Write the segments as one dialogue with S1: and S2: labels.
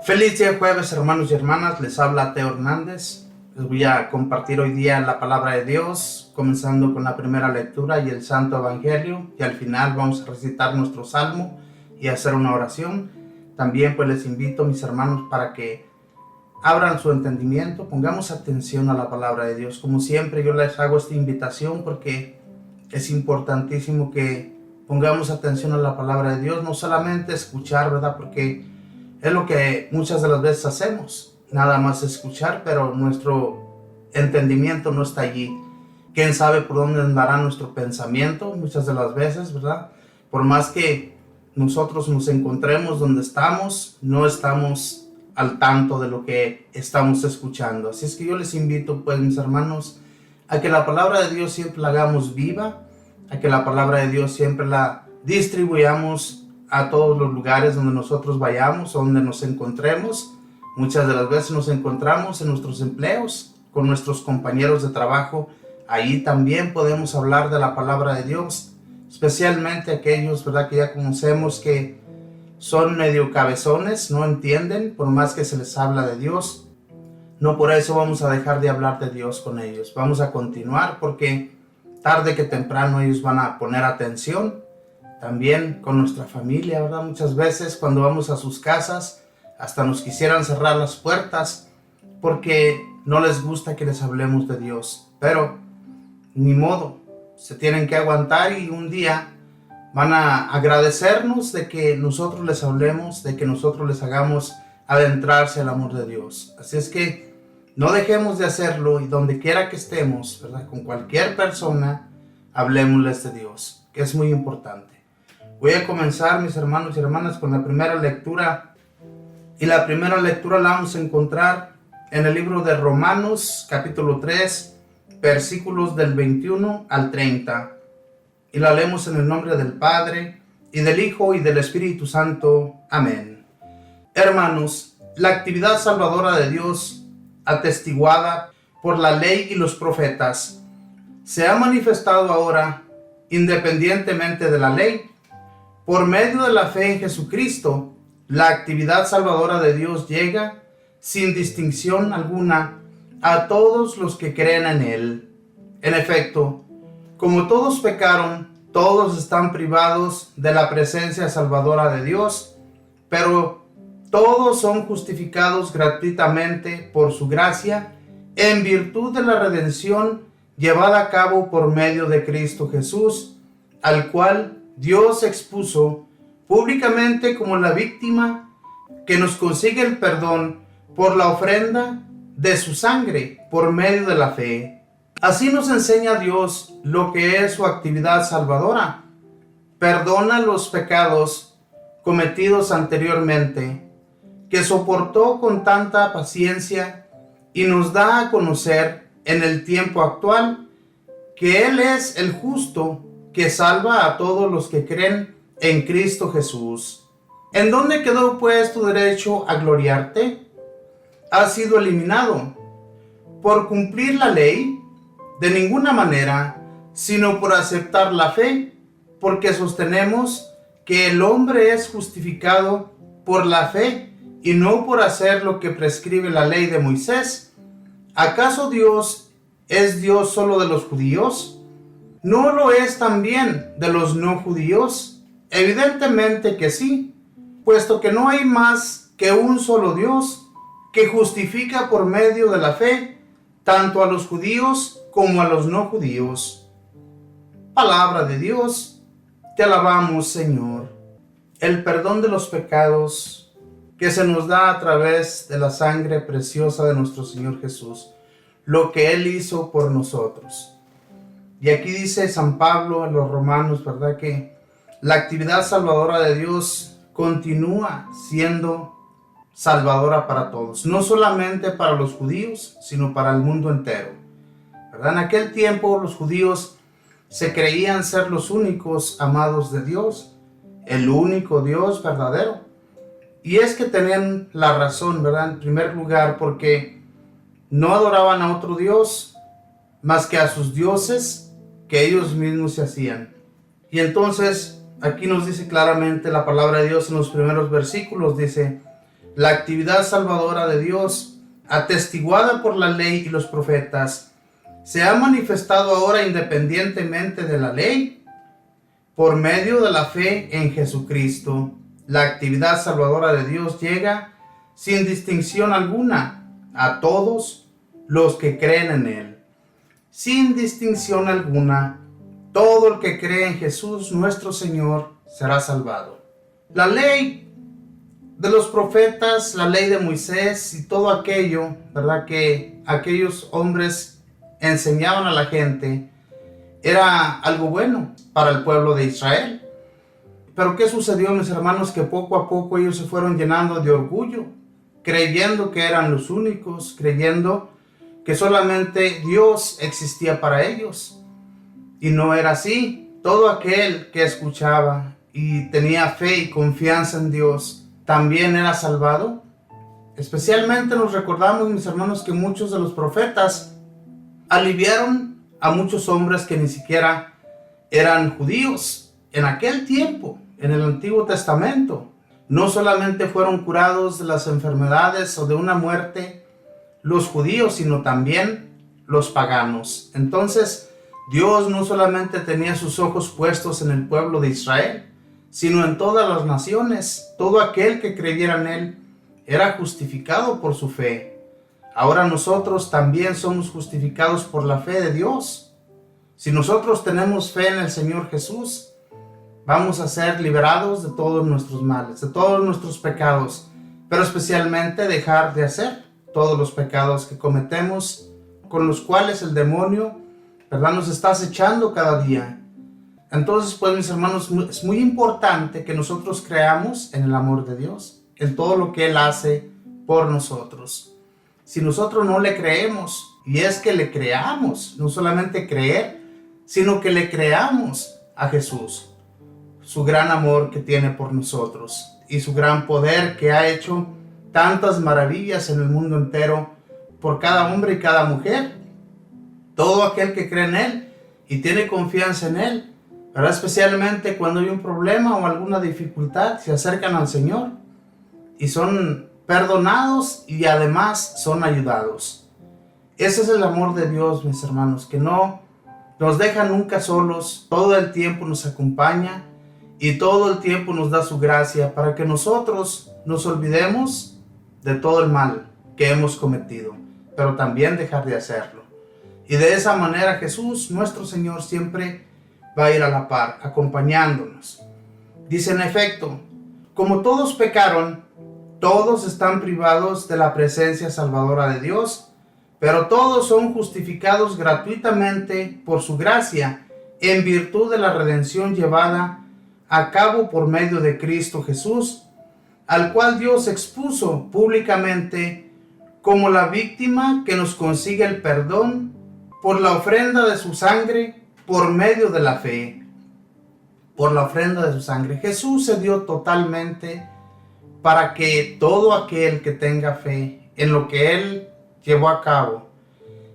S1: Feliz día jueves, hermanos y hermanas, les habla Teo Hernández. Les voy a compartir hoy día la palabra de Dios, comenzando con la primera lectura y el Santo Evangelio, y al final vamos a recitar nuestro salmo y hacer una oración. También pues les invito, mis hermanos, para que abran su entendimiento, pongamos atención a la palabra de Dios. Como siempre yo les hago esta invitación porque es importantísimo que pongamos atención a la palabra de Dios, no solamente escuchar, ¿verdad? Porque es lo que muchas de las veces hacemos, nada más escuchar, pero nuestro entendimiento no está allí. ¿Quién sabe por dónde andará nuestro pensamiento? Muchas de las veces, ¿verdad? Por más que nosotros nos encontremos donde estamos, no estamos al tanto de lo que estamos escuchando. Así es que yo les invito, pues, mis hermanos, a que la palabra de Dios siempre la hagamos viva, a que la palabra de Dios siempre la distribuyamos a todos los lugares donde nosotros vayamos, donde nos encontremos. Muchas de las veces nos encontramos en nuestros empleos, con nuestros compañeros de trabajo. Ahí también podemos hablar de la palabra de Dios, especialmente aquellos, ¿verdad?, que ya conocemos que son medio cabezones, no entienden, por más que se les habla de Dios. No por eso vamos a dejar de hablar de Dios con ellos. Vamos a continuar porque tarde que temprano ellos van a poner atención. También con nuestra familia, ¿verdad? Muchas veces cuando vamos a sus casas, hasta nos quisieran cerrar las puertas porque no les gusta que les hablemos de Dios. Pero ni modo, se tienen que aguantar y un día van a agradecernos de que nosotros les hablemos, de que nosotros les hagamos adentrarse al amor de Dios. Así es que no dejemos de hacerlo y donde quiera que estemos, ¿verdad?, con cualquier persona, hablemosles de Dios, que es muy importante. Voy a comenzar, mis hermanos y hermanas, con la primera lectura. Y la primera lectura la vamos a encontrar en el libro de Romanos, capítulo 3, versículos del 21 al 30. Y la leemos en el nombre del Padre, y del Hijo, y del Espíritu Santo. Amén. Hermanos, la actividad salvadora de Dios, atestiguada por la ley y los profetas, se ha manifestado ahora, independientemente de la ley. Por medio de la fe en Jesucristo, la actividad salvadora de Dios llega, sin distinción alguna, a todos los que creen en Él. En efecto, como todos pecaron, todos están privados de la presencia salvadora de Dios, pero todos son justificados gratuitamente por su gracia, en virtud de la redención llevada a cabo por medio de Cristo Jesús, al cual Dios expuso públicamente como la víctima que nos consigue el perdón por la ofrenda de su sangre por medio de la fe. Así nos enseña Dios lo que es su actividad salvadora. Perdona los pecados cometidos anteriormente, que soportó con tanta paciencia y nos da a conocer en el tiempo actual que Él es el justo que salva a todos los que creen en Cristo Jesús. ¿En dónde quedó pues tu derecho a gloriarte? Ha sido eliminado. ¿Por cumplir la ley? De ninguna manera, sino por aceptar la fe, porque sostenemos que el hombre es justificado por la fe y no por hacer lo que prescribe la ley de Moisés. ¿Acaso Dios es Dios solo de los judíos? ¿No lo es también de los no judíos? Evidentemente que sí, puesto que no hay más que un solo Dios, que justifica por medio de la fe, tanto a los judíos como a los no judíos. Palabra de Dios, te alabamos, Señor. El perdón de los pecados que se nos da a través de la sangre preciosa de nuestro Señor Jesús, lo que Él hizo por nosotros. Y aquí dice San Pablo a los romanos, ¿verdad?, que la actividad salvadora de Dios continúa siendo salvadora para todos, no solamente para los judíos, sino para el mundo entero, ¿verdad? En aquel tiempo los judíos se creían ser los únicos amados de Dios, el único Dios verdadero. Y es que tenían la razón, ¿verdad? En primer lugar, porque no adoraban a otro Dios más que a sus dioses que ellos mismos se hacían. Y entonces aquí nos dice claramente la palabra de Dios en los primeros versículos, dice: La actividad salvadora de Dios, atestiguada por la ley y los profetas, se ha manifestado ahora independientemente de la ley, por medio de la fe en Jesucristo. La actividad salvadora de Dios llega sin distinción alguna a todos los que creen en Él. Sin distinción alguna, todo el que cree en Jesús nuestro Señor será salvado. La ley de los profetas, la ley de Moisés y todo aquello, ¿verdad?, que aquellos hombres enseñaban a la gente, era algo bueno para el pueblo de Israel. Pero ¿qué sucedió, mis hermanos? Que poco a poco ellos se fueron llenando de orgullo, creyendo que eran los únicos, creyendo que solamente Dios existía para ellos. Y no era así. Todo aquel que escuchaba y tenía fe y confianza en Dios también era salvado. Especialmente nos recordamos, mis hermanos, que muchos de los profetas aliviaron a muchos hombres que ni siquiera eran judíos. En aquel tiempo, en el Antiguo Testamento, no solamente fueron curados de las enfermedades o de una muerte los judíos, sino también los paganos. Entonces, Dios no solamente tenía sus ojos puestos en el pueblo de Israel, sino en todas las naciones. Todo aquel que creyera en Él era justificado por su fe. Ahora nosotros también somos justificados por la fe de Dios. Si nosotros tenemos fe en el Señor Jesús, vamos a ser liberados de todos nuestros males, de todos nuestros pecados, pero especialmente dejar de hacer todos los pecados que cometemos, con los cuales el demonio, ¿verdad?, nos está acechando cada día. Entonces, pues, mis hermanos, es muy importante que nosotros creamos en el amor de Dios, en todo lo que Él hace por nosotros. Si nosotros no le creemos, y es que le creamos, no solamente creer, sino que le creamos a Jesús, su gran amor que tiene por nosotros y su gran poder que ha hecho tantas maravillas en el mundo entero por cada hombre y cada mujer. Todo aquel que cree en Él y tiene confianza en Él, ¿verdad?, especialmente cuando hay un problema o alguna dificultad, se acercan al Señor y son perdonados y además son ayudados. Ese es el amor de Dios, mis hermanos, que no nos deja nunca solos, todo el tiempo nos acompaña y todo el tiempo nos da su gracia para que nosotros nos olvidemos de todo el mal que hemos cometido, pero también dejar de hacerlo. Y de esa manera Jesús, nuestro Señor, siempre va a ir a la par, acompañándonos. Dice, en efecto, como todos pecaron, todos están privados de la presencia salvadora de Dios, pero todos son justificados gratuitamente por su gracia, en virtud de la redención llevada a cabo por medio de Cristo Jesús, al cual Dios expuso públicamente como la víctima que nos consigue el perdón por la ofrenda de su sangre por medio de la fe. Por la ofrenda de su sangre. Jesús se dio totalmente para que todo aquel que tenga fe en lo que Él llevó a cabo,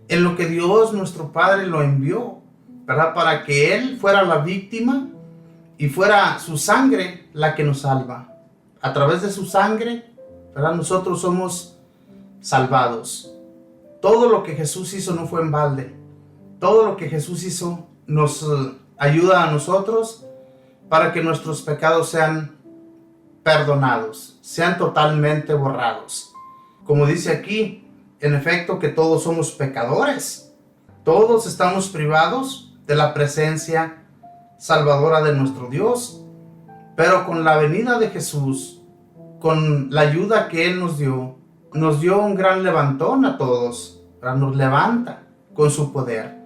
S1: en lo que Dios nuestro Padre lo envió, ¿verdad?, para que Él fuera la víctima y fuera su sangre la que nos salva. A través de su sangre, ¿verdad?, nosotros somos salvados. Todo lo que Jesús hizo no fue en balde. Todo lo que Jesús hizo nos ayuda a nosotros para que nuestros pecados sean perdonados, sean totalmente borrados. Como dice aquí, en efecto, que todos somos pecadores. Todos estamos privados de la presencia salvadora de nuestro Dios. Pero con la venida de Jesús, con la ayuda que Él nos dio un gran levantón a todos. Nos levanta con su poder.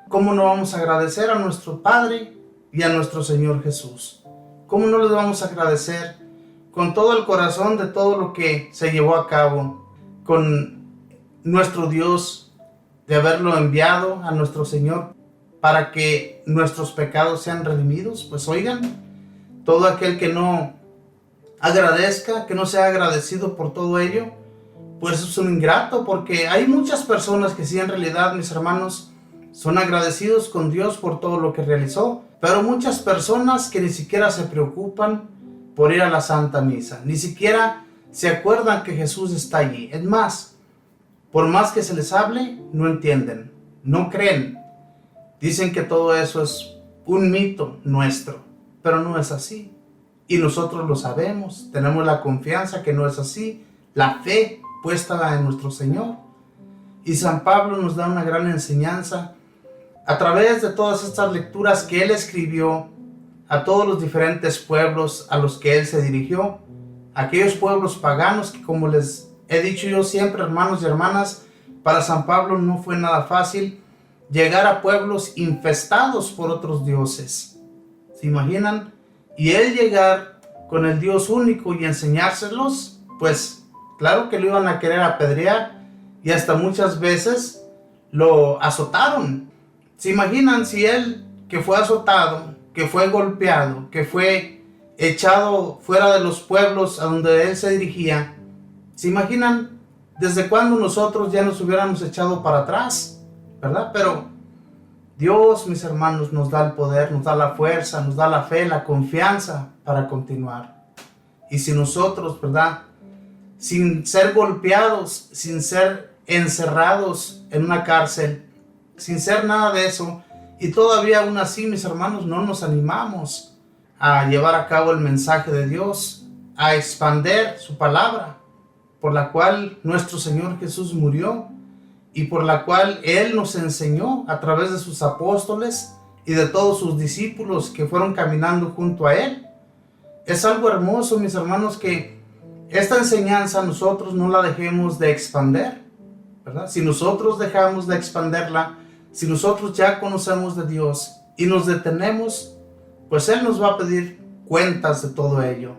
S1: ¿Cómo no vamos a agradecer a nuestro Padre y a nuestro Señor Jesús? ¿Cómo no les vamos a agradecer con todo el corazón de todo lo que se llevó a cabo con nuestro Dios, de haberlo enviado a nuestro Señor para que nuestros pecados sean redimidos? Pues oigan, todo aquel que no agradezca, que no sea agradecido por todo ello, pues es un ingrato, porque hay muchas personas que sí, en realidad, mis hermanos, son agradecidos con Dios por todo lo que realizó, pero muchas personas que ni siquiera se preocupan por ir a la Santa Misa, ni siquiera se acuerdan que Jesús está allí. Es más, por más que se les hable, no entienden, no creen. Dicen que todo eso es un mito nuestro, pero no es así. Y nosotros lo sabemos, tenemos la confianza que no es así, la fe puesta en nuestro Señor. Y San Pablo nos da una gran enseñanza a través de todas estas lecturas que él escribió a todos los diferentes pueblos a los que él se dirigió, aquellos pueblos paganos que, como les he dicho yo siempre, hermanos y hermanas, para San Pablo no fue nada fácil llegar a pueblos infestados por otros dioses. ¿Se imaginan? Y él llegar con el Dios único y enseñárselos, pues claro que lo iban a querer apedrear y hasta muchas veces lo azotaron. ¿Se imaginan si él, que fue azotado, que fue golpeado, que fue echado fuera de los pueblos a donde él se dirigía, se imaginan desde cuándo nosotros ya nos hubiéramos echado para atrás, ¿verdad? Pero Dios, mis hermanos, nos da el poder, nos da la fuerza, nos da la fe, la confianza para continuar. Y si nosotros, ¿verdad?, sin ser golpeados, sin ser encerrados en una cárcel, sin ser nada de eso, y todavía aún así, mis hermanos, no nos animamos a llevar a cabo el mensaje de Dios, a expander su palabra, por la cual nuestro Señor Jesús murió y por la cual Él nos enseñó a través de sus apóstoles y de todos sus discípulos que fueron caminando junto a Él. Es algo hermoso, mis hermanos, que esta enseñanza nosotros no la dejemos de expander, ¿verdad? Si nosotros dejamos de expanderla, si nosotros ya conocemos de Dios y nos detenemos, pues Él nos va a pedir cuentas de todo ello.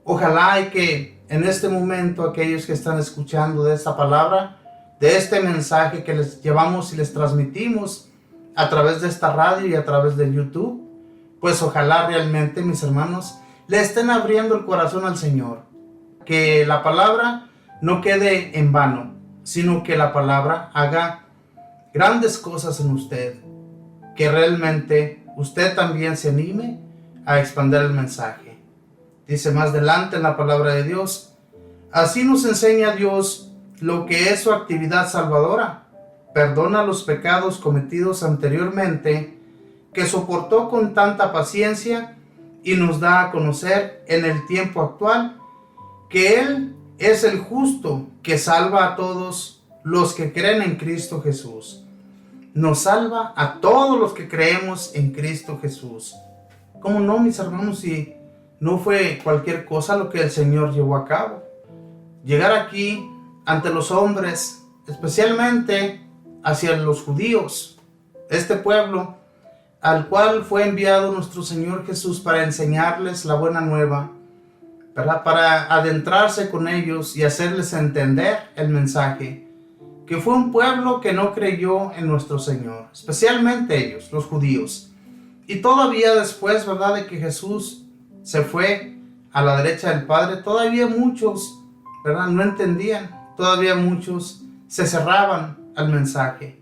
S1: Ojalá y que en este momento aquellos que están escuchando de esta palabra, de este mensaje que les llevamos y les transmitimos a través de esta radio y a través de YouTube, pues ojalá realmente, mis hermanos, le estén abriendo el corazón al Señor. Que la palabra no quede en vano, sino que la palabra haga grandes cosas en usted, que realmente usted también se anime a expandir el mensaje. Dice más adelante en la palabra de Dios: así nos enseña Dios lo que es su actividad salvadora. Perdona los pecados cometidos anteriormente, que soportó con tanta paciencia, y nos da a conocer en el tiempo actual que Él es el justo que salva a todos los que creen en Cristo Jesús. Nos salva a todos los que creemos en Cristo Jesús. ¿Cómo no, mis hermanos, si no fue cualquier cosa lo que el Señor llevó a cabo? Llegar aquí ante los hombres, especialmente hacia los judíos, este pueblo al cual fue enviado nuestro Señor Jesús para enseñarles la buena nueva, ¿verdad? Para adentrarse con ellos y hacerles entender el mensaje, que fue un pueblo que no creyó en nuestro Señor, especialmente ellos, los judíos. Y todavía después, ¿verdad?, de que Jesús se fue a la derecha del Padre, todavía muchos, ¿verdad?, no entendían, todavía muchos se cerraban al mensaje.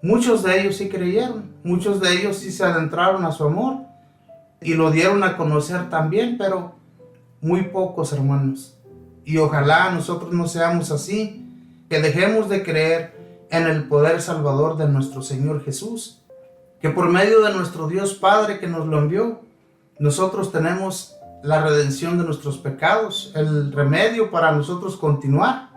S1: Muchos de ellos sí creyeron, muchos de ellos sí se adentraron a su amor y lo dieron a conocer también, pero muy pocos, hermanos. Y ojalá nosotros no seamos así, que dejemos de creer en el poder salvador de nuestro Señor Jesús, que por medio de nuestro Dios Padre que nos lo envió, nosotros tenemos la redención de nuestros pecados, el remedio para nosotros continuar.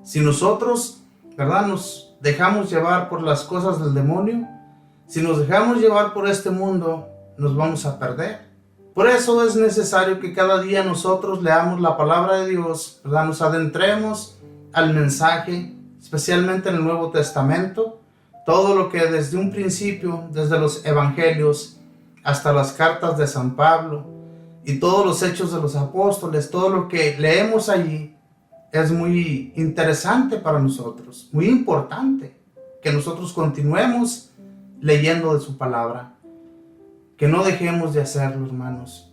S1: Si nosotros, ¿verdad?, nos dejamos llevar por las cosas del demonio, si nos dejamos llevar por este mundo, nos vamos a perder. Por eso es necesario que cada día nosotros leamos la palabra de Dios, ¿verdad?, nos adentremos al mensaje, especialmente en el Nuevo Testamento, todo lo que desde un principio, desde los evangelios hasta las cartas de San Pablo y todos los hechos de los apóstoles, todo lo que leemos allí es muy interesante para nosotros, muy importante que nosotros continuemos leyendo de su palabra, que no dejemos de hacerlo, hermanos.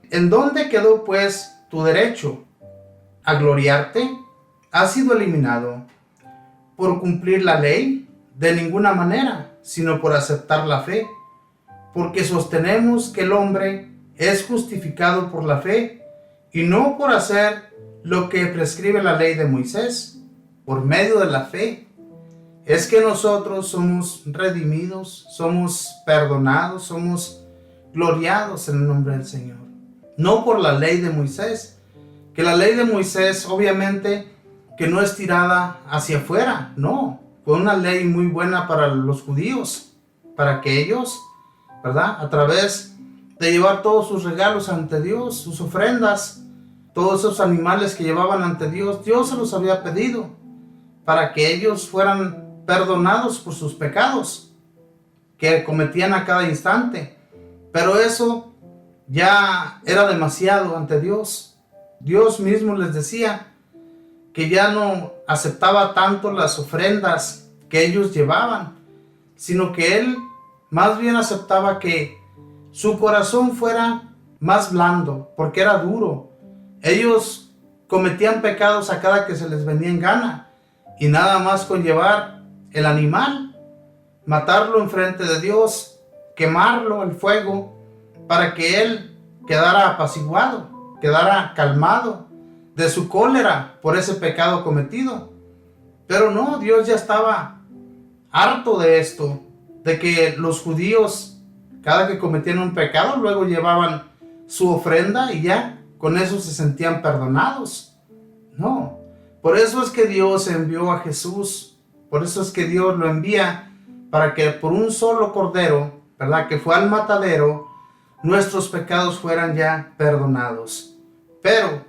S1: ¿En dónde quedó pues tu derecho a gloriarte? Ha sido eliminado. ¿Por cumplir la ley? De ninguna manera, sino por aceptar la fe, porque sostenemos que el hombre es justificado por la fe y no por hacer lo que prescribe la ley de Moisés, por medio de la fe, es que nosotros somos redimidos, somos perdonados, somos gloriados en el nombre del Señor. No por la ley de Moisés, que la ley de Moisés obviamente que no es tirada hacia afuera, no. Fue una ley muy buena para los judíos, para que ellos, ¿verdad?, a través de llevar todos sus regalos ante Dios, sus ofrendas, todos esos animales que llevaban ante Dios, Dios se los había pedido para que ellos fueran perdonados por sus pecados que cometían a cada instante. Pero eso ya era demasiado ante Dios. Dios mismo les decía que ya no aceptaba tanto las ofrendas que ellos llevaban, sino que Él más bien aceptaba que su corazón fuera más blando, porque era duro. Ellos cometían pecados a cada que se les venía en gana, y nada más con llevar el animal, matarlo enfrente de Dios, quemarlo al fuego, para que Él quedara apaciguado, quedara calmado de su cólera por ese pecado cometido. Pero no, Dios ya estaba harto de esto, de que los judíos, cada que cometían un pecado, luego llevaban su ofrenda y ya, con eso se sentían perdonados. No, por eso es que Dios envió a Jesús, por eso es que Dios lo envía, para que por un solo cordero, ¿verdad?, que fue al matadero, nuestros pecados fueran ya perdonados. Pero,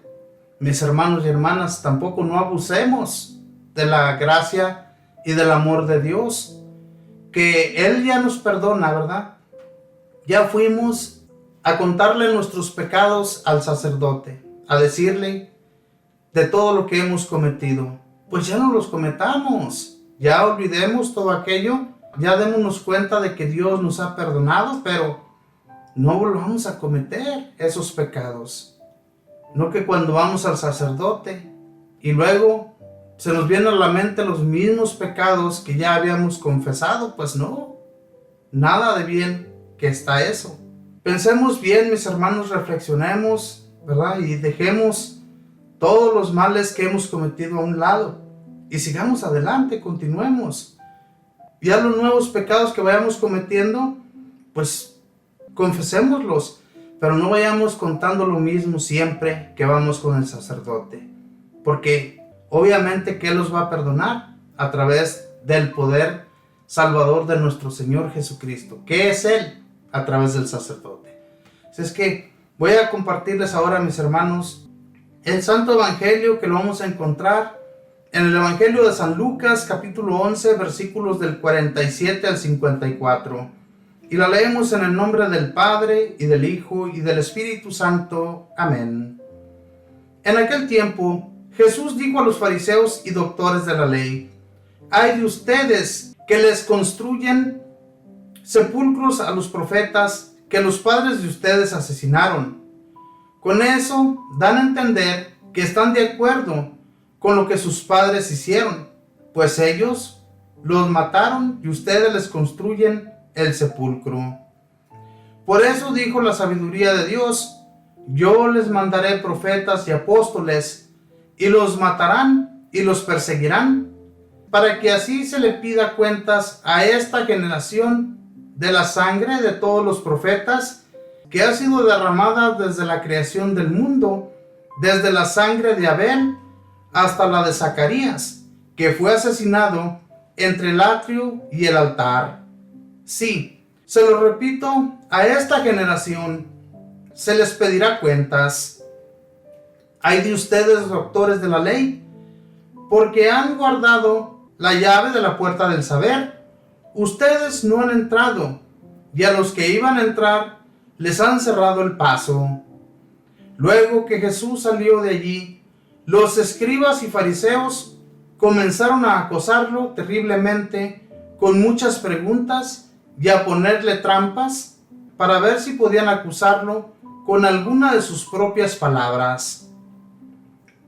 S1: mis hermanos y hermanas, tampoco no abusemos de la gracia y del amor de Dios, que Él ya nos perdona, ¿verdad? Ya fuimos a contarle nuestros pecados al sacerdote, a decirle de todo lo que hemos cometido. Pues ya no los cometamos, ya olvidemos todo aquello, ya démonos cuenta de que Dios nos ha perdonado, pero no volvamos a cometer esos pecados. No que cuando vamos al sacerdote y luego se nos vienen a la mente los mismos pecados que ya habíamos confesado, pues no, nada de bien que está eso. Pensemos bien, mis hermanos, reflexionemos, ¿verdad? Y dejemos todos los males que hemos cometido a un lado y sigamos adelante, continuemos. Ya los nuevos pecados que vayamos cometiendo, pues confesémoslos, pero no vayamos contando lo mismo siempre que vamos con el sacerdote, porque obviamente que Él los va a perdonar a través del poder salvador de nuestro Señor Jesucristo, que es Él a través del sacerdote. Así es que voy a compartirles ahora, mis hermanos, el Santo Evangelio, que lo vamos a encontrar en el Evangelio de San Lucas, capítulo 11, versículos del 47 al 54. Y la leemos en el nombre del Padre, y del Hijo, y del Espíritu Santo. Amén. En aquel tiempo, Jesús dijo a los fariseos y doctores de la ley: «Ay de ustedes que les construyen sepulcros a los profetas que los padres de ustedes asesinaron. Con eso dan a entender que están de acuerdo con lo que sus padres hicieron, pues ellos los mataron y ustedes les construyen el sepulcro. Por eso dijo la sabiduría de Dios: yo les mandaré profetas y apóstoles, y los matarán y los perseguirán, para que así se le pida cuentas a esta generación de la sangre de todos los profetas que ha sido derramada desde la creación del mundo, desde la sangre de Abel hasta la de Zacarías, que fue asesinado entre el atrio y el altar. Sí, se lo repito, a esta generación se les pedirá cuentas. Ay de ustedes, doctores de la ley, porque han guardado la llave de la puerta del saber. Ustedes no han entrado, y a los que iban a entrar les han cerrado el paso». Luego que Jesús salió de allí, los escribas y fariseos comenzaron a acosarlo terriblemente con muchas preguntas y a ponerle trampas para ver si podían acusarlo con alguna de sus propias palabras.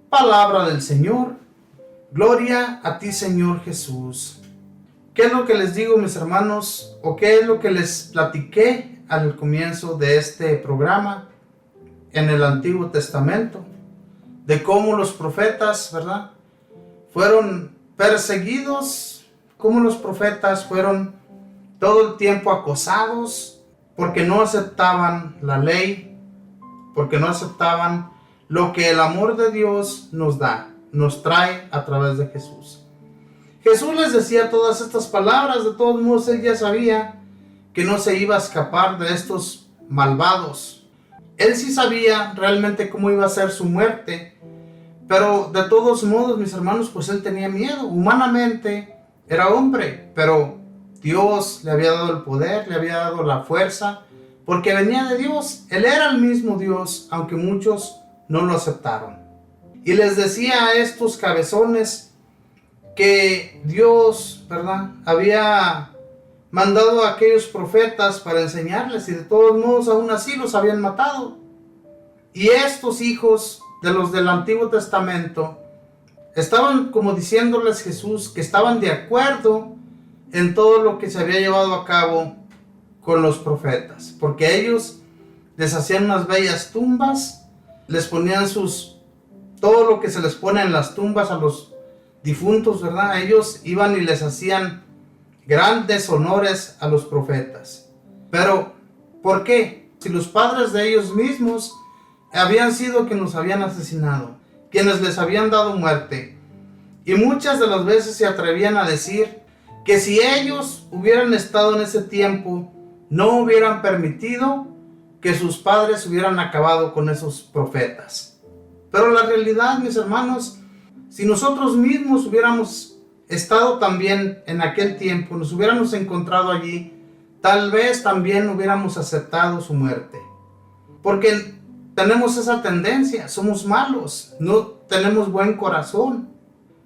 S1: Palabra del Señor. Gloria a ti, Señor Jesús. ¿Qué es lo que les digo, mis hermanos? ¿O qué es lo que les platiqué al comienzo de este programa en el Antiguo Testamento? de cómo los profetas, ¿verdad?, fueron perseguidos, cómo los profetas fueron todo el tiempo acosados porque no aceptaban la ley, porque no aceptaban lo que el amor de Dios nos da, nos trae a través de Jesús. Jesús les decía todas estas palabras, de todos modos él ya sabía que no se iba a escapar de estos malvados. Él sí sabía realmente cómo iba a ser su muerte, pero de todos modos, mis hermanos, pues él tenía miedo. Humanamente era hombre, pero Dios le había dado el poder, le había dado la fuerza, porque venía de Dios. Él era el mismo Dios, aunque muchos no lo aceptaron. Y les decía a estos cabezones que Dios, ¿verdad?, había mandado a aquellos profetas para enseñarles, y de todos modos aún así los habían matado. Y estos hijos de los del Antiguo Testamento estaban como diciéndoles Jesús que estaban de acuerdo en todo lo que se había llevado a cabo con los profetas, porque ellos les hacían unas bellas tumbas, les ponían todo lo que se les pone en las tumbas a los difuntos, ¿verdad? Ellos iban y les hacían grandes honores a los profetas. Pero, ¿por qué? Si los padres de ellos mismos habían sido quienes los habían asesinado, quienes les habían dado muerte. Y muchas de las veces se atrevían a decir que si ellos hubieran estado en ese tiempo, no hubieran permitido que sus padres hubieran acabado con esos profetas. Pero la realidad, mis hermanos, si nosotros mismos hubiéramos estado también en aquel tiempo, nos hubiéramos encontrado allí, tal vez también hubiéramos aceptado su muerte. Porque tenemos esa tendencia, somos malos, no tenemos buen corazón,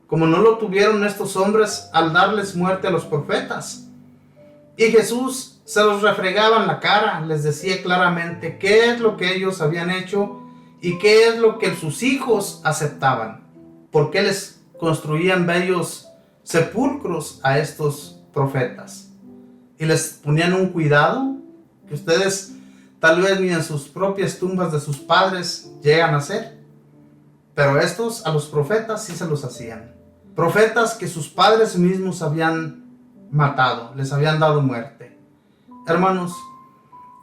S1: como no lo tuvieron estos hombres al darles muerte a los profetas. Y Jesús se los refregaba en la cara, les decía claramente qué es lo que ellos habían hecho y qué es lo que sus hijos aceptaban. ¿Por qué les construían bellos sepulcros a estos profetas? Y les ponían un cuidado que ustedes tal vez ni en sus propias tumbas de sus padres llegan a hacer. Pero estos a los profetas sí se los hacían. Profetas que sus padres mismos habían matado, les habían dado muerte. Hermanos,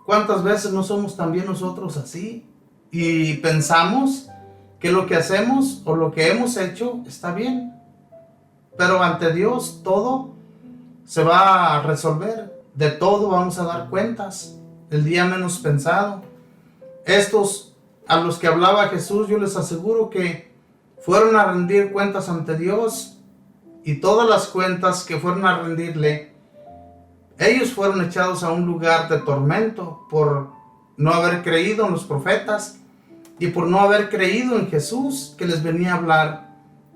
S1: ¿cuántas veces no somos también nosotros así? Y pensamos que lo que hacemos o lo que hemos hecho está bien. Pero ante Dios todo se va a resolver. De todo vamos a dar cuentas el día menos pensado. Estos a los que hablaba Jesús, yo les aseguro que fueron a rendir cuentas ante Dios, y todas las cuentas que fueron a rendirle, ellos fueron echados a un lugar de tormento por no haber creído en los profetas y por no haber creído en Jesús, que les venía a hablar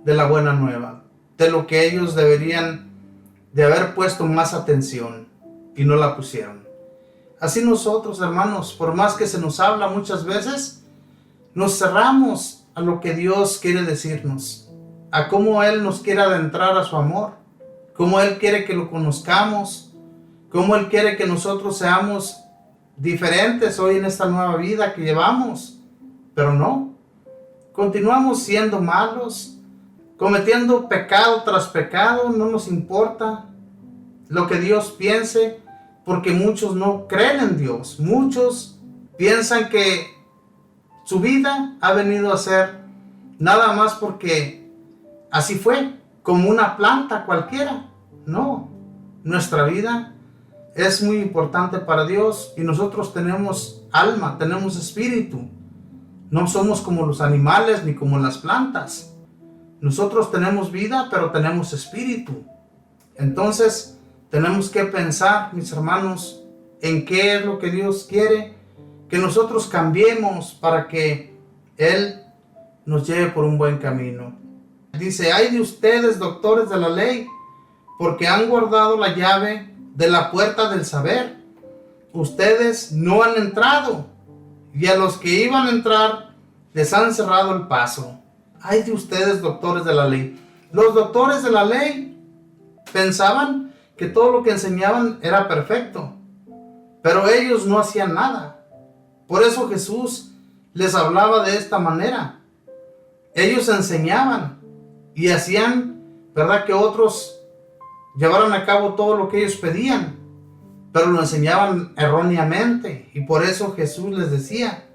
S1: de la buena nueva, de lo que ellos deberían de haber puesto más atención, y no la pusieron. Así nosotros, hermanos, por más que se nos habla muchas veces, nos cerramos a lo que Dios quiere decirnos, a cómo Él nos quiere adentrar a su amor, cómo Él quiere que lo conozcamos, cómo Él quiere que nosotros seamos diferentes hoy en esta nueva vida que llevamos. Pero no, continuamos siendo malos, cometiendo pecado tras pecado, no nos importa lo que Dios piense, porque muchos no creen en Dios. Muchos piensan que su vida ha venido a ser nada más porque así fue, como una planta cualquiera. No, nuestra vida es muy importante para Dios, y nosotros tenemos alma, tenemos espíritu. No somos como los animales ni como las plantas. Nosotros tenemos vida, pero tenemos espíritu. Entonces, tenemos que pensar, mis hermanos, en qué es lo que Dios quiere que nosotros cambiemos para que Él nos lleve por un buen camino. Dice: ay de ustedes, doctores de la ley, porque han guardado la llave de la puerta del saber. Ustedes no han entrado, y a los que iban a entrar les han cerrado el paso. Ay de ustedes, doctores de la ley. Los doctores de la ley pensaban que todo lo que enseñaban era perfecto, pero ellos no hacían nada. Por eso Jesús les hablaba de esta manera. Ellos enseñaban y hacían, ¿verdad?, que otros llevaran a cabo todo lo que ellos pedían, pero lo enseñaban erróneamente. Y por eso Jesús les decía,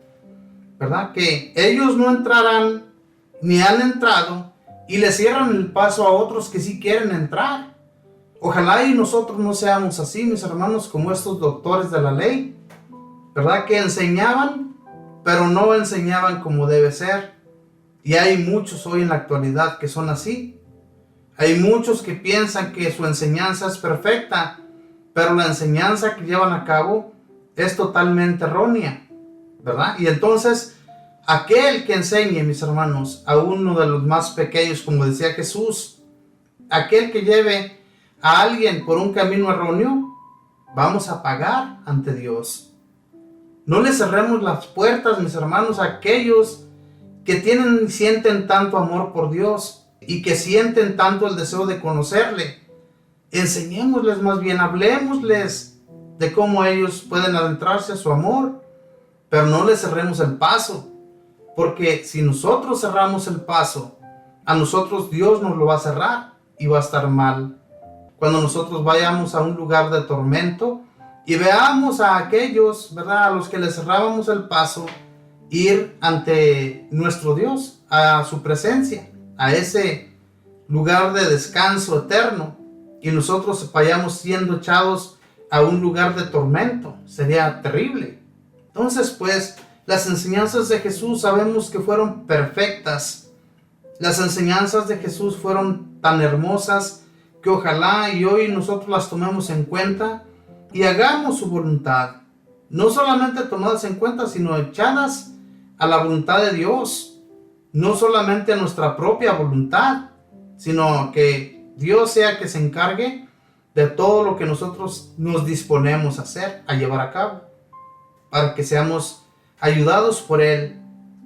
S1: ¿verdad?, que ellos no entrarán ni han entrado y le cierran el paso a otros que sí quieren entrar. Ojalá y nosotros no seamos así, mis hermanos, como estos doctores de la ley, ¿verdad?, que enseñaban, pero no enseñaban como debe ser. Y hay muchos hoy en la actualidad que son así. Hay muchos que piensan que su enseñanza es perfecta, pero la enseñanza que llevan a cabo es totalmente errónea, ¿verdad? Y entonces, aquel que enseñe, mis hermanos, a uno de los más pequeños, como decía Jesús, aquel que lleve a alguien por un camino erróneo, vamos a pagar ante Dios. No le cerremos las puertas, mis hermanos, a aquellos que tienen y sienten tanto amor por Dios y que sienten tanto el deseo de conocerle. Enseñémosles más bien, hablemosles de cómo ellos pueden adentrarse a su amor, pero no les cerremos el paso, porque si nosotros cerramos el paso, a nosotros Dios nos lo va a cerrar y va a estar mal. Cuando nosotros vayamos a un lugar de tormento y veamos a aquellos, ¿verdad?, a los que les cerrábamos el paso, ir ante nuestro Dios, a su presencia, a ese lugar de descanso eterno, y nosotros vayamos siendo echados a un lugar de tormento, sería terrible. Entonces, pues, las enseñanzas de Jesús sabemos que fueron perfectas. Las enseñanzas de Jesús fueron tan hermosas que ojalá y hoy nosotros las tomemos en cuenta y hagamos su voluntad. No solamente tomadas en cuenta, sino echadas a la voluntad de Dios. No solamente a nuestra propia voluntad, sino que Dios sea que se encargue de todo lo que nosotros nos disponemos a hacer, a llevar a cabo, para que seamos ayudados por Él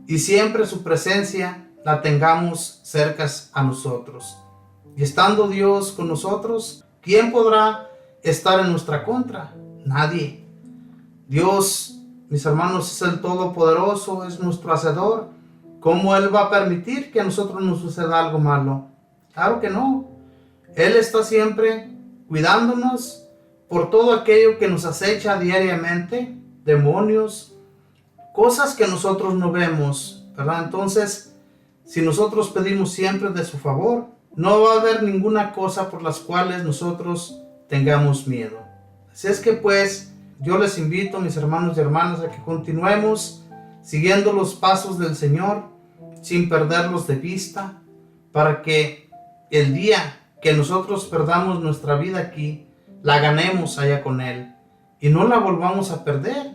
S1: y siempre su presencia la tengamos cerca a nosotros. Y estando Dios con nosotros, ¿quién podrá estar en nuestra contra? Nadie. Dios, mis hermanos, es el Todopoderoso, es nuestro Hacedor. ¿Cómo Él va a permitir que a nosotros nos suceda algo malo? Claro que no. Él está siempre cuidándonos por todo aquello que nos acecha diariamente, demonios, cosas que nosotros no vemos, ¿verdad? Entonces, si nosotros pedimos siempre de su favor, no va a haber ninguna cosa por las cuales nosotros tengamos miedo. Así es que pues, yo les invito, mis hermanos y hermanas, a que continuemos siguiendo los pasos del Señor sin perderlos de vista, para que el día que nosotros perdamos nuestra vida aquí, la ganemos allá con Él y no la volvamos a perder.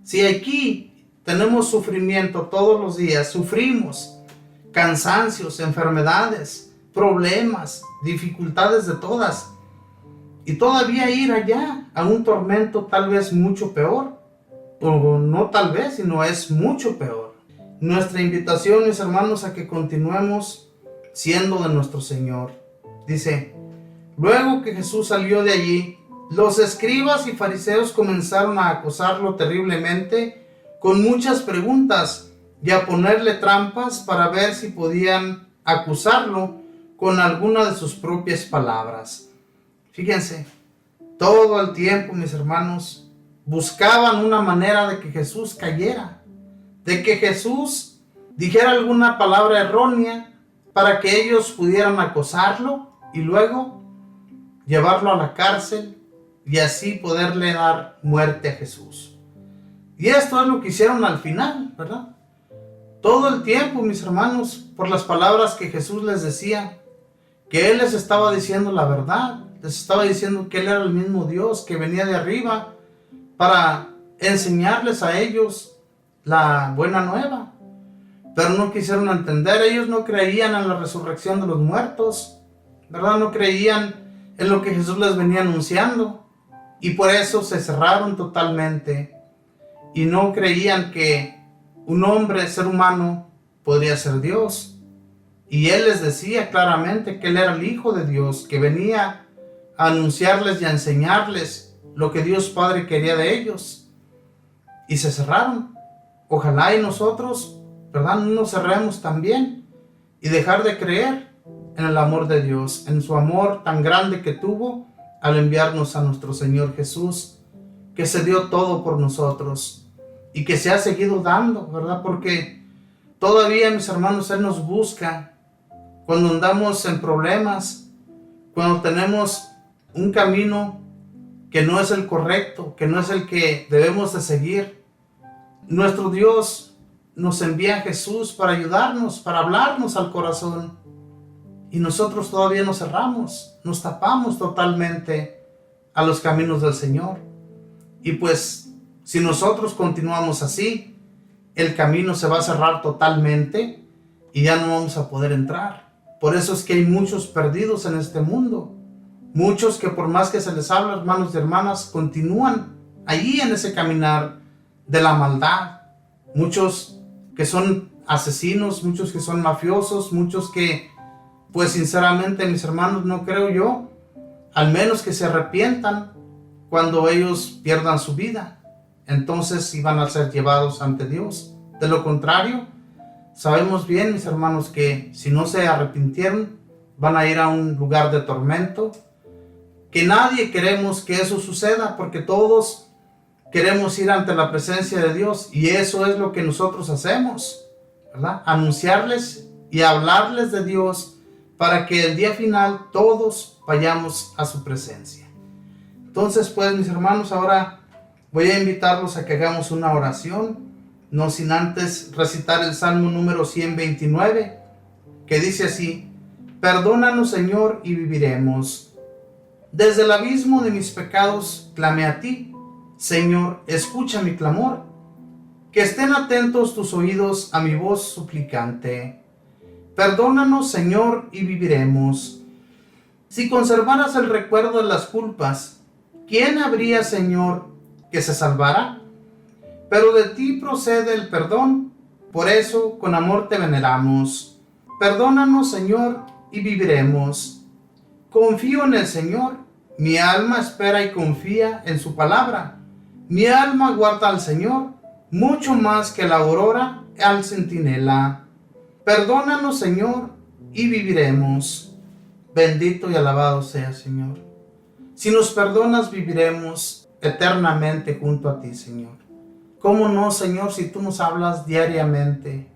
S1: Si aquí tenemos sufrimiento todos los días, sufrimos cansancios, enfermedades, problemas, dificultades de todas, y todavía ir allá a un tormento tal vez mucho peor, o no tal vez, sino es mucho peor. Nuestra invitación, mis hermanos, a que continuemos siendo de nuestro Señor. Dice, luego que Jesús salió de allí, los escribas y fariseos comenzaron a acosarlo terriblemente con muchas preguntas y a ponerle trampas para ver si podían acusarlo con alguna de sus propias palabras. Fíjense, todo el tiempo, mis hermanos, buscaban una manera de que Jesús cayera, de que Jesús dijera alguna palabra errónea para que ellos pudieran acosarlo y luego llevarlo a la cárcel y así poderle dar muerte a Jesús. Y esto es lo que hicieron al final, ¿verdad? Todo el tiempo, mis hermanos, por las palabras que Jesús les decía, que Él les estaba diciendo la verdad, les estaba diciendo que Él era el mismo Dios que venía de arriba para enseñarles a ellos la buena nueva. Pero no quisieron entender, ellos no creían en la resurrección de los muertos, ¿verdad? No creían en lo que Jesús les venía anunciando y por eso se cerraron totalmente y no creían que un hombre, ser humano, podría ser Dios. Y Él les decía claramente que Él era el Hijo de Dios, que venía a anunciarles y a enseñarles lo que Dios Padre quería de ellos. Y se cerraron. Ojalá y nosotros, ¿verdad?, no nos cerremos también y dejar de creer en el amor de Dios, en su amor tan grande que tuvo al enviarnos a nuestro Señor Jesús, que se dio todo por nosotros y que se ha seguido dando, ¿verdad? Porque todavía, mis hermanos, Él nos busca cuando andamos en problemas, cuando tenemos un camino que no es el correcto, que no es el que debemos de seguir. Nuestro Dios nos envía a Jesús para ayudarnos, para hablarnos al corazón. Y nosotros todavía nos cerramos, nos tapamos totalmente a los caminos del Señor. Y pues, si nosotros continuamos así, el camino se va a cerrar totalmente y ya no vamos a poder entrar. Por eso es que hay muchos perdidos en este mundo. Muchos que por más que se les habla, hermanos y hermanas, continúan allí en ese caminar de la maldad. Muchos que son asesinos, muchos que son mafiosos, muchos que, pues sinceramente, mis hermanos, no creo yo, al menos que se arrepientan cuando ellos pierdan su vida. Entonces iban a ser llevados ante Dios. De lo contrario, sabemos bien, mis hermanos, que si no se arrepintieron, van a ir a un lugar de tormento, que nadie queremos que eso suceda, porque todos queremos ir ante la presencia de Dios, y eso es lo que nosotros hacemos, ¿verdad? Anunciarles y hablarles de Dios para que el día final todos vayamos a su presencia. Entonces, pues, mis hermanos, ahora voy a invitarlos a que hagamos una oración, no sin antes recitar el Salmo número 129, que dice así: perdónanos, Señor, y viviremos. Desde el abismo de mis pecados clamé a ti. Señor, escucha mi clamor. Que estén atentos tus oídos a mi voz suplicante. Perdónanos, Señor, y viviremos. Si conservaras el recuerdo de las culpas, ¿quién habría, Señor, que se salvara? Pero de ti procede el perdón, por eso con amor te veneramos. Perdónanos, Señor, y viviremos. Confío en el Señor, mi alma espera y confía en su palabra. Mi alma guarda al Señor, mucho más que la aurora al centinela. Perdónanos, Señor, y viviremos. Bendito y alabado sea, Señor. Si nos perdonas, viviremos eternamente junto a ti, Señor. ¿Cómo no, Señor, si tú nos hablas diariamente?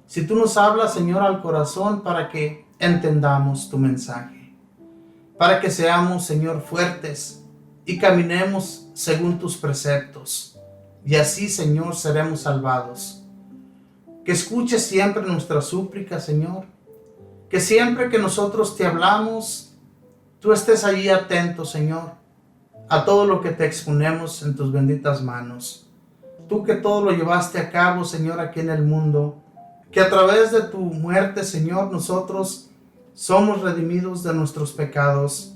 S1: Si tú nos hablas, Señor, al corazón para que entendamos tu mensaje. Para que seamos, Señor, fuertes y caminemos según tus preceptos. Y así, Señor, seremos salvados. Que escuches siempre nuestra súplica, Señor. Que siempre que nosotros te hablamos, tú estés allí atento, Señor, a todo lo que te exponemos en tus benditas manos. Tú que todo lo llevaste a cabo, Señor, aquí en el mundo. Que a través de tu muerte, Señor, nosotros somos redimidos de nuestros pecados.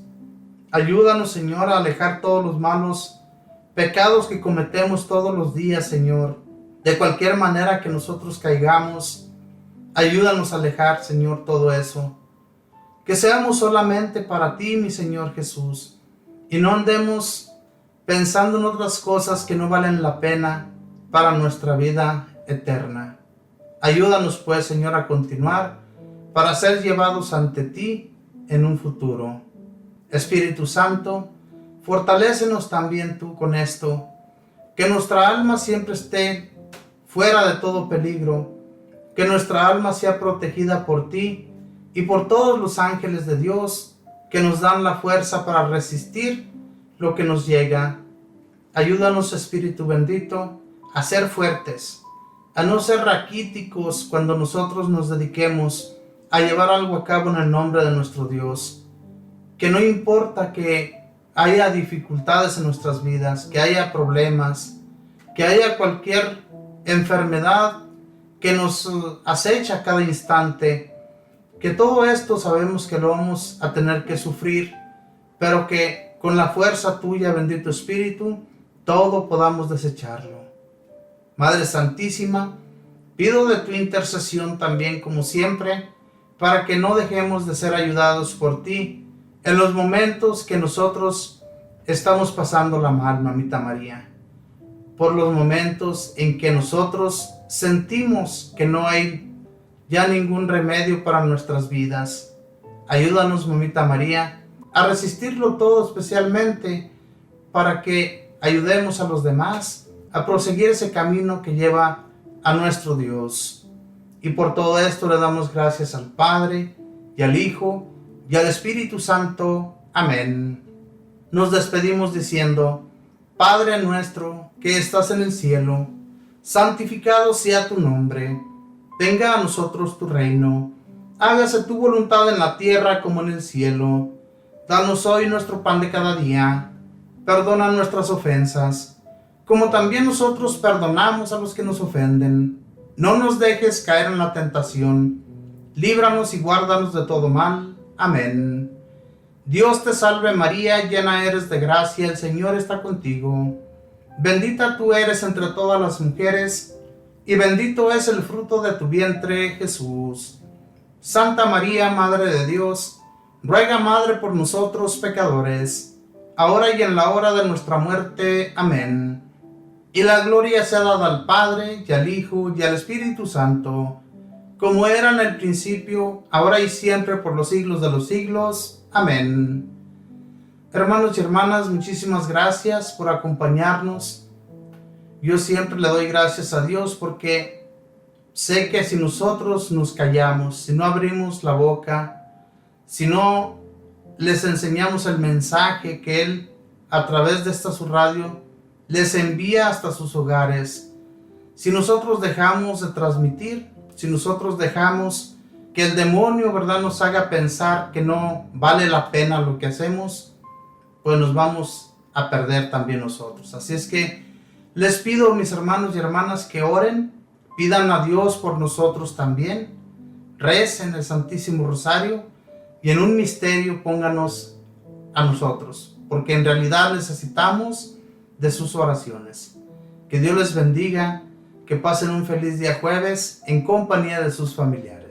S1: Ayúdanos, Señor, a alejar todos los malos pecados que cometemos todos los días, Señor. De cualquier manera que nosotros caigamos, ayúdanos a alejar, Señor, todo eso. Que seamos solamente para ti, mi Señor Jesús, y no andemos pensando en otras cosas que no valen la pena para nuestra vida eterna. Ayúdanos, pues, Señor, a continuar para ser llevados ante ti en un futuro. Espíritu Santo, fortalécenos también tú con esto, que nuestra alma siempre esté fuera de todo peligro, que nuestra alma sea protegida por ti y por todos los ángeles de Dios que nos dan la fuerza para resistir lo que nos llega. Ayúdanos, Espíritu bendito, a ser fuertes, a no ser raquíticos cuando nosotros nos dediquemos a llevar algo a cabo en el nombre de nuestro Dios. Que no importa que haya dificultades en nuestras vidas, que haya problemas, que haya cualquier enfermedad que nos acecha a cada instante, que todo esto sabemos que lo vamos a tener que sufrir, pero que con la fuerza tuya, bendito Espíritu, todo podamos desecharlo. Madre Santísima, pido de tu intercesión también, como siempre, para que no dejemos de ser ayudados por ti en los momentos que nosotros estamos pasando la mal, Mamita María. Por los momentos en que nosotros sentimos que no hay ya ningún remedio para nuestras vidas. Ayúdanos, Mamita María, a resistirlo todo, especialmente para que ayudemos a los demás a proseguir ese camino que lleva a nuestro Dios. Y por todo esto le damos gracias al Padre, y al Hijo, y al Espíritu Santo. Amén. Nos despedimos diciendo: Padre nuestro que estás en el cielo, santificado sea tu nombre. Venga a nosotros tu reino. Hágase tu voluntad en la tierra como en el cielo. Danos hoy nuestro pan de cada día. Perdona nuestras ofensas, como también nosotros perdonamos a los que nos ofenden. No nos dejes caer en la tentación. Líbranos y guárdanos de todo mal. Amén. Dios te salve María, llena eres de gracia, el Señor está contigo. Bendita tú eres entre todas las mujeres, y bendito es el fruto de tu vientre, Jesús. Santa María, Madre de Dios, ruega, Madre, por nosotros pecadores, ahora y en la hora de nuestra muerte. Amén. Y la gloria sea dada al Padre, y al Hijo, y al Espíritu Santo, como era en el principio, ahora y siempre, por los siglos de los siglos. Amén. Hermanos y hermanas, muchísimas gracias por acompañarnos. Yo siempre le doy gracias a Dios porque sé que si nosotros nos callamos, si no abrimos la boca, si no les enseñamos el mensaje que Él, a través de esta su radio, les envía hasta sus hogares, si nosotros dejamos de transmitir, si nosotros dejamos que el demonio, ¿verdad?, nos haga pensar que no vale la pena lo que hacemos, pues nos vamos a perder también nosotros. Así es que les pido, mis hermanos y hermanas, que oren, pidan a Dios por nosotros también, recen el Santísimo Rosario y en un misterio pónganos a nosotros, porque en realidad necesitamos de sus oraciones. Que Dios les bendiga, que pasen un feliz día jueves en compañía de sus familiares.